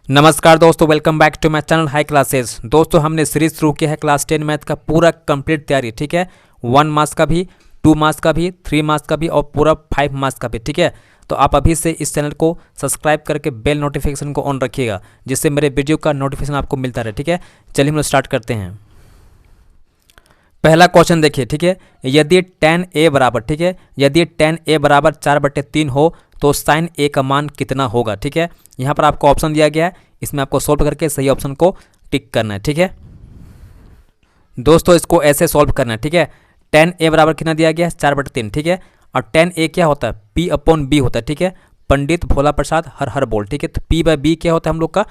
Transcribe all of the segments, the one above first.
नमस्कार दोस्तों, welcome back to my channel high classes. दोस्तों हमने सीरीज शुरू किया है क्लास 10 मैथ का पूरा कंप्लीट तैयारी, ठीक है। 1 मार्क्स का भी, 2 मार्क्स का भी, 3 मार्क्स का भी और पूरा 5 मार्क्स का भी, ठीक है। तो आप अभी से इस चैनल को सब्सक्राइब करके बेल नोटिफिकेशन को ऑन रखिएगा, जिससे मेरे वीडियो का नोटिफिकेशन आपको मिलता रहे, ठीक है। चलिए हम लोग स्टार्ट करते हैं। पहला क्वेश्चन देखिए, ठीक है। यदि tan a बराबर, ठीक है, यदि tan a बराबर 4/3 हो तो sin a का मान कितना होगा, ठीक है। यहाँ पर आपको ऑप्शन दिया गया है, इसमें आपको सॉल्व करके सही ऑप्शन को टिक करना है, ठीक है। दोस्तों इसको ऐसे सॉल्व करना है, ठीक है। tan a बराबर कितना दिया गया है 4/3, ठीक है। और tan a क्या होता है, p/b होता है, ठीक है। पंडित भोला प्रसाद हर हर बोल, ठीक है। तो p/b क्या होता है हम लोग का,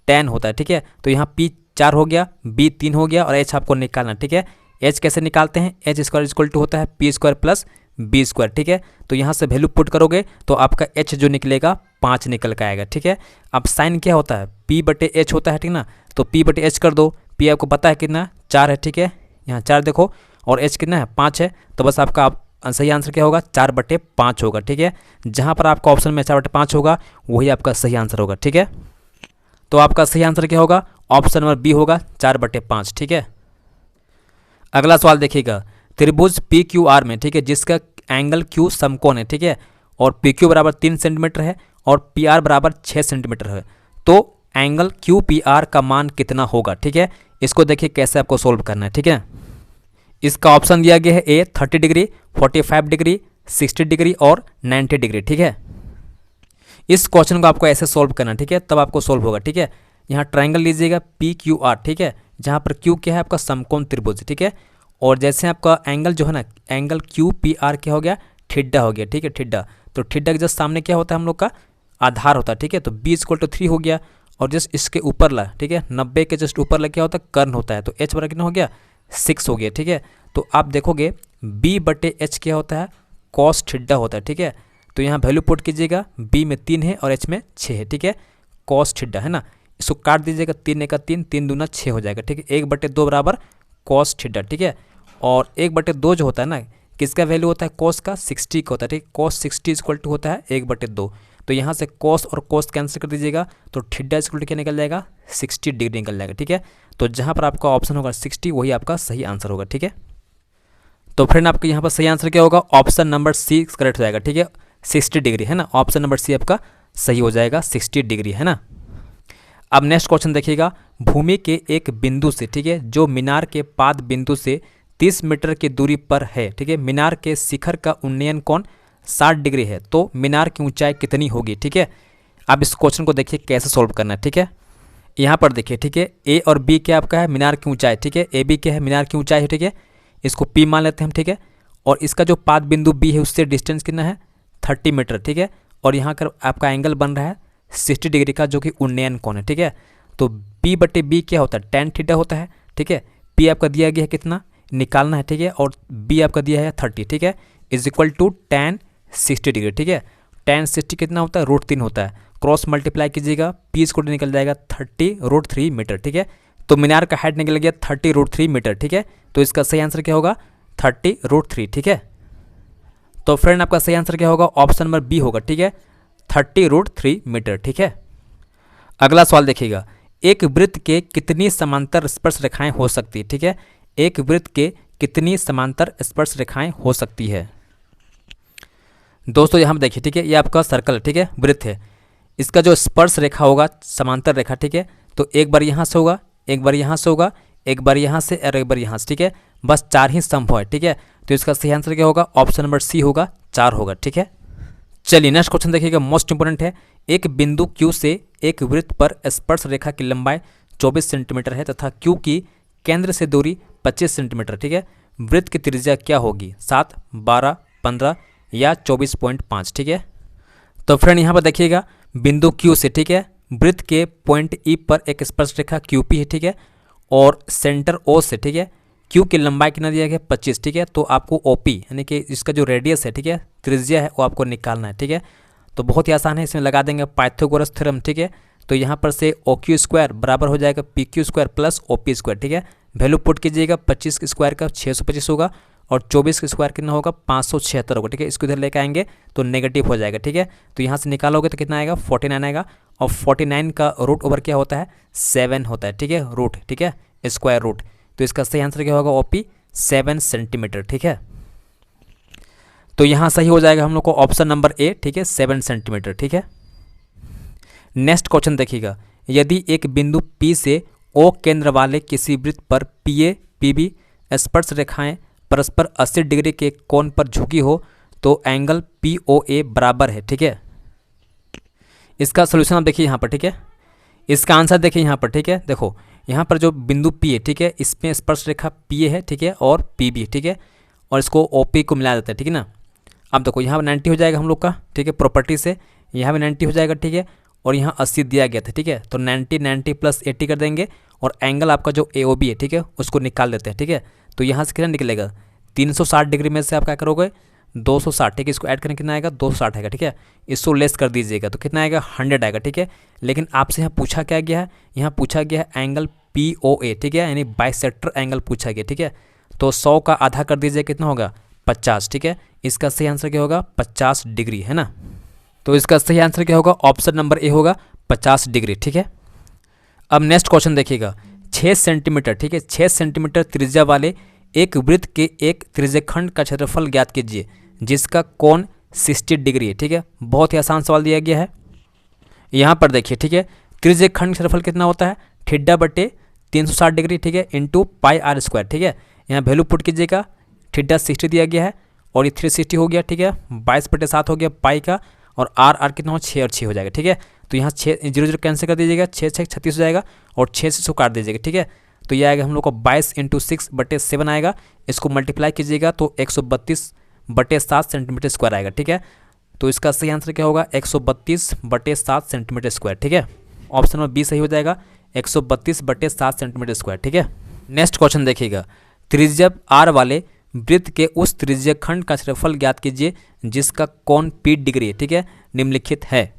tan होता है, ठीक है। तो यहाँ p 4 हो गया, b 3 हो गया और h आपको निकालना, ठीक है। h कैसे निकालते हैं, h स्क्वायर इक्वल टू होता है p² प्लस b स्क्वायर, ठीक है। तो यहाँ से वैल्यू पुट करोगे तो आपका h जो निकलेगा 5 निकल के आएगा, ठीक है। अब साइन क्या होता है, p/h होता है, ठीक ना। तो p/h कर दो, p आपको पता है कितना 4 है, ठीक है। यहाँ 4 देखो और h कितना है 5 है, तो बस आपका सही आंसर क्या होगा 4/5 होगा, ठीक है। जहाँ पर आपका ऑप्शन में 4/5 होगा वही आपका सही आंसर होगा, ठीक है। तो आपका सही आंसर क्या होगा, ऑप्शन नंबर बी होगा 4/5, ठीक है। अगला सवाल देखिएगा, त्रिभुज PQR में, ठीक है, जिसका एंगल Q समकोण है, ठीक है, और PQ बराबर 3 सेंटीमीटर है और PR बराबर 6 सेंटीमीटर है, तो एंगल QPR का मान कितना होगा, ठीक है। इसको देखिए कैसे आपको सोल्व करना है, ठीक है। इसका ऑप्शन दिया गया है A 30 डिग्री, 45 डिग्री, 60 डिग्री और 90 डिग्री, ठीक है। इस क्वेश्चन को आपको ऐसे सोल्व करना है, ठीक है, तब आपको सोल्व होगा, ठीक है। यहाँ ट्राइंगल लीजिएगा PQR, ठीक है, जहाँ पर Q क्या है आपका समकोण त्रिभुज, ठीक है। और जैसे आपका एंगल जो है ना, एंगल QPR क्या हो गया, ठिड्डा हो गया, ठीक है, ठिड्डा। तो ठिड्डा के जस्ट सामने क्या होता है हम लोग का, आधार होता है, ठीक है। तो B = 3 हो गया और जस्ट इसके ऊपर ला, ठीक है, 90 के जस्ट ऊपर ला क्या होता है, कर्ण होता है। तो H बराबर कितना हो गया 6 हो गया, ठीक है। तो आप देखोगे B/H क्या होता है, कॉस ठिड्डा होता है, ठीक है। तो यहाँ वैल्यू पुट कीजिएगा, B में 3 है और H में 6 है, ठीक है। कॉस ठिड्डा है ना, इसको काट दीजिएगा, 3 का 3, 3 दूना 6 हो जाएगा, ठीक है। 1/2 बराबर कॉस ठिड्डा, ठीक है। और 1/2 जो होता है ना, किसका वैल्यू होता है, कॉस का 60 का होता है, ठीक है। कॉस 60 इक्वल टू होता है 1/2। तो यहाँ से कॉस और कॉस कैंसिल कर दीजिएगा, तो ठिड्डा इक्वल टू क्या निकल जाएगा 60 डिग्री निकल जाएगा, ठीक है। तो जहाँ पर आपका ऑप्शन होगा 60 वही आपका सही आंसर होगा, ठीक है। तो फ्रेंड आपके यहाँ पर सही आंसर क्या होगा, ऑप्शन नंबर सी करेक्ट हो जाएगा, ठीक है। 60 डिग्री है ना, ऑप्शन नंबर सी आपका सही हो जाएगा, 60 डिग्री है ना। अब नेक्स्ट क्वेश्चन देखिएगा, भूमि के एक बिंदु से, ठीक है, जो मीनार के पाद बिंदु से 30 मीटर की दूरी पर है, ठीक है, मीनार के शिखर का उन्नयन कोण 60 डिग्री है, तो मीनार की ऊंचाई कितनी होगी, ठीक है। अब इस क्वेश्चन को देखिए कैसे सोल्व करना है, ठीक है। यहाँ पर देखिए, ठीक है, ए और बी क्या आपका है मीनार की ऊंचाई, ठीक है। ए बी क्या है मीनार की ऊंचाई है, ठीक है। इसको पी मान लेते हैं हम, ठीक है। और इसका जो पाद बिंदु बी है उससे डिस्टेंस कितना है 30 मीटर, ठीक है। और यहाँ कर आपका एंगल बन रहा है 60 डिग्री का, जो कि उन्नयन कोण है, ठीक है। तो P/B क्या होता है, tan थीटा होता है, ठीक है। P आपका दिया गया है कितना निकालना है, ठीक है, और B आपका दिया है 30, ठीक है, is equal to tan 60 degree, ठीक है। tan 60 कितना होता है, √3 होता है। क्रॉस मल्टीप्लाई कीजिएगा, P स्क्वायर निकल जाएगा 30√3 मीटर, ठीक है। तो मीनार का हाइट निकल गया 30√3 मीटर, ठीक है। तो इसका सही आंसर क्या होगा 30√3, ठीक है। तो फ्रेंड आपका सही आंसर क्या होगा, ऑप्शन नंबर बी होगा, ठीक है, 30√3 मीटर, ठीक है। अगला सवाल देखिएगा, एक वृत्त के कितनी समांतर स्पर्श रेखाएं हो सकती है, ठीक है। एक वृत्त के कितनी समांतर स्पर्श रेखाएं हो सकती है। दोस्तों यहाँ देखिए, ठीक है, ये आपका सर्कल, ठीक है, वृत्त है। इसका जो स्पर्श रेखा होगा समांतर रेखा, ठीक है, तो एक बार यहाँ से होगा, एक बार यहाँ से होगा, एक बार यहाँ से और एक बार यहाँ से, ठीक है। बस 4 ही संभव है, ठीक है। तो इसका सही आंसर क्या होगा, ऑप्शन नंबर सी होगा, 4 होगा, ठीक है। चलिए नेक्स्ट क्वेश्चन देखिएगा, मोस्ट इंपोर्टेंट है। एक बिंदु Q से एक वृत्त पर स्पर्श रेखा की लंबाई 24 सेंटीमीटर है तथा Q की केंद्र से दूरी 25 सेंटीमीटर, ठीक है। वृत्त की त्रिज्या क्या होगी, 7, 12, 15 या 24.5, ठीक है। तो फ्रेंड यहाँ पर देखिएगा, बिंदु Q से, ठीक है, वृत्त के पॉइंट E पर एक स्पर्श रेखा QP है, ठीक है, और सेंटर O से, ठीक है, Q की लंबाई कितना दिया गया 25, ठीक है। तो आपको OP यानी कि इसका जो रेडियस है, ठीक है, त्रिज्या है, वो आपको निकालना है, ठीक है। तो बहुत ही आसान है, इसमें लगा देंगे पाइथागोरस थ्योरम, ठीक है। तो यहाँ पर से OQ² बराबर हो जाएगा PQ² प्लस OP², ठीक है। वैल्यू पुट कीजिएगा, 25 स्क्वायर का 625 होगा और 24 का स्क्वायर कितना होगा 576 होगा, ठीक है। इसको इधर लेके आएंगे तो नेगेटिव हो जाएगा, ठीक है। तो यहाँ से निकालोगे तो कितना आएगा 49 आएगा, और 49 का रूट ओवर क्या होता है 7 होता है, ठीक है, रूट, ठीक है, स्क्वायर रूट। तो इसका सही आंसर क्या होगा ओपी 7 सेंटीमीटर, ठीक है। तो यहाँ सही हो जाएगा हम लोग को ऑप्शन नंबर ए, ठीक है, 7 सेंटीमीटर, ठीक है। नेक्स्ट क्वेश्चन देखिएगा, यदि एक बिंदु P से O केंद्र वाले किसी वृत्त पर PA PB स्पर्श रेखाएं परस्पर 80 डिग्री के कोण पर झुकी हो तो एंगल POA बराबर है, ठीक है। इसका सोल्यूशन आप देखिए यहाँ पर, ठीक है। इसका आंसर देखिए यहाँ पर, ठीक है। देखो यहाँ पर जो बिंदु P है, ठीक है, इसमें स्पर्श रेखा PA है, ठीक है, और PB, ठीक है, और इसको OP को मिला देता है, ठीक है ना। अब देखो यहाँ पर 90 हो जाएगा हम लोग का, ठीक है, प्रॉपर्टी से यहाँ भी 90 हो जाएगा, ठीक है, और यहाँ 80 दिया गया था, ठीक है। तो 90 प्लस 80 कर देंगे और एंगल आपका जो AOB है, ठीक है, उसको निकाल देते हैं, ठीक है। तो यहाँ से कितना निकलेगा 360 डिग्री में से आप क्या करोगे 260, ठीक है, इसको ऐड करने कितना आएगा 260 आएगा, ठीक है। इसको लेस कर दीजिएगा तो कितना आएगा 100 आएगा, ठीक है। लेकिन आपसे यहाँ पूछा क्या गया है, यहाँ पूछा गया है एंगल POA, ठीक है, यानी बाइसेक्टर एंगल पूछा गया, ठीक है। तो 100 का आधा कर दीजिए कितना होगा 50, ठीक है। इसका सही आंसर क्या होगा 50 डिग्री, है ना। तो इसका सही आंसर क्या होगा ऑप्शन नंबर ए होगा 50 डिग्री, ठीक है। अब नेक्स्ट क्वेश्चन देखिएगा, 6 सेंटीमीटर, ठीक है, 6 सेंटीमीटर त्रिज्या वाले एक वृत्त के एक त्रिज्यखंड का क्षेत्रफल ज्ञात कीजिए जिसका कोण 60 डिग्री है, ठीक है। बहुत ही आसान सवाल दिया गया है। यहाँ पर देखिए, ठीक है, त्रिज्यखंड क्षेत्रफल कितना होता है थीटा बटे 360 डिग्री, ठीक है, इंटू पाई आर स्क्वायर, ठीक है। यहाँ वैल्यू पुट कीजिएगा, थीटा 60 दिया गया है और ये 360 हो गया, ठीक है, 22/7 हो गया पाई का, और आर कितना हो 6 और 6 हो जाएगा, ठीक है। तो यहाँ 6 0 0 कैंसिल कर दीजिएगा, 6 6 36 हो जाएगा और 6 से इसको काट दीजिएगा, ठीक है। तो ये आएगा हम लोग को 22 × 6/7 आएगा। इसको मल्टीप्लाई कीजिएगा तो 132/7 सेंटीमीटर स्क्वायर आएगा, ठीक है। तो इसका सही आंसर क्या होगा 132/7 सेंटीमीटर स्क्वायर, ठीक है। ऑप्शन नंबर बी सही हो जाएगा 132/7 सेंटीमीटर स्क्वायर, ठीक है। नेक्स्ट क्वेश्चन देखिएगा, त्रिज्या आर वाले वृत्त के उस त्रिज्यखंड का क्षेत्रफल ज्ञात कीजिए जिसका कोण P डिग्री है, ठीक है, निम्नलिखित है।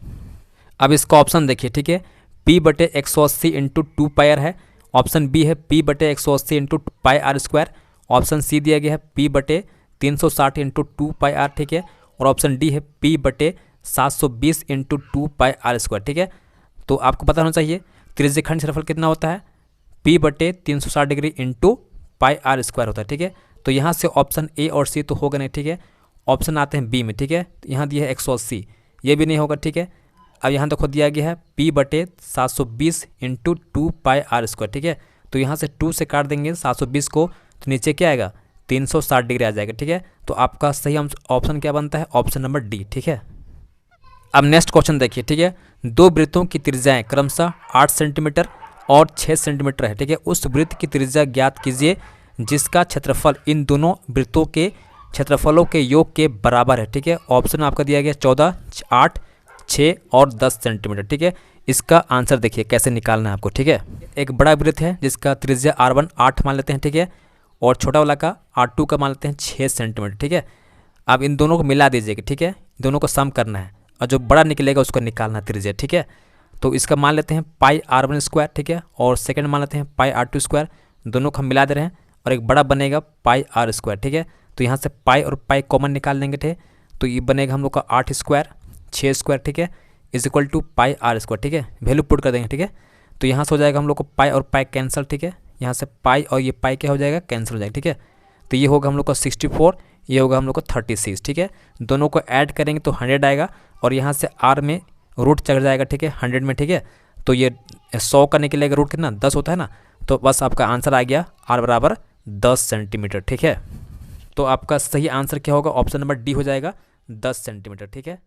अब इसका ऑप्शन देखिए, ठीक है, P/180 × 2 पाई आर है। ऑप्शन बी है P/180 × pi r square. Option C दिया गया है P/360 × 2 पाई आर, ठीक है, और ऑप्शन डी है P/720 × 2 पाई आर स्क्वायर, ठीक है। तो आपको पता होना चाहिए त्रिज्यखंड क्षेत्रफल कितना होता है P/360 degree into pi r square होता है, ठीक है। तो यहाँ से ऑप्शन ए और सी तो होगा नहीं, ठीक है। ऑप्शन आते हैं बी में, ठीक है। यहाँ दिया है 180, ये भी नहीं होगा, ठीक है। अब यहाँ देखो दिया गया है P/720 × 2 पाई आर स्क्वायर, ठीक है। तो यहाँ से 2 से काट देंगे 720 को तो नीचे क्या आएगा 360 डिग्री आ जाएगा, ठीक है। तो आपका सही ऑप्शन क्या बनता है ऑप्शन नंबर डी, ठीक है। अब नेक्स्ट क्वेश्चन देखिए, ठीक है, दो वृत्तों की त्रिज्याएं क्रमशः 8 सेंटीमीटर और 6 सेंटीमीटर है, ठीक है। उस वृत्त की त्रिज्या ज्ञात कीजिए जिसका क्षेत्रफल इन दोनों वृत्तों के क्षेत्रफलों के योग के बराबर है, ठीक है। ऑप्शन आपका दिया गया 14, 8, 6 और 10 सेंटीमीटर, ठीक है। इसका आंसर देखिए कैसे निकालना है आपको, ठीक है। एक बड़ा वृत्त है जिसका त्रिज्या R1 8 मान लेते हैं, ठीक है, और छोटा वाला का R2 का मान लेते हैं 6 सेंटीमीटर, ठीक है। अब इन दोनों को मिला दीजिएगा, ठीक है, दोनों को सम करना है और जो बड़ा निकलेगा उसको निकालना त्रिज्या, ठीक है। तो इसका मान लेते हैं पाई R1 स्क्वायर, ठीक है, और सेकंड मान लेते हैं पाई R2 स्क्वायर। दोनों को हम मिला दे रहे हैं और एक बड़ा बनेगा पाई R स्क्वायर, ठीक है। तो यहाँ से पाई और पाई कॉमन निकाल लेंगे, थे तो ये बनेगा हम लोग का 8 स्क्वायर 6 स्क्वायर, ठीक है, is equal to pi R square, ठीक है। वैल्यू पुट कर देंगे, ठीक है। तो यहाँ से हो जाएगा हम लोग को पाई और पाई कैंसिल, ठीक है। यहाँ से पाई और ये पाई क्या हो जाएगा कैंसिल हो जाएगा, ठीक है। तो ये होगा हम लोग का 64, ये होगा हम लोग का 36, ठीक है। दोनों को ऐड करेंगे तो 100 आएगा और यहाँ से R में रूट चढ़ जाएगा, ठीक है, 100 में, ठीक है। तो ये 100 का निकलेगा रूट कितना 10 होता है ना, तो बस आपका आंसर आ गया R बराबर 10 सेंटीमीटर, ठीक है। तो आपका सही आंसर क्या होगा ऑप्शन नंबर डी हो जाएगा 10 सेंटीमीटर, ठीक है।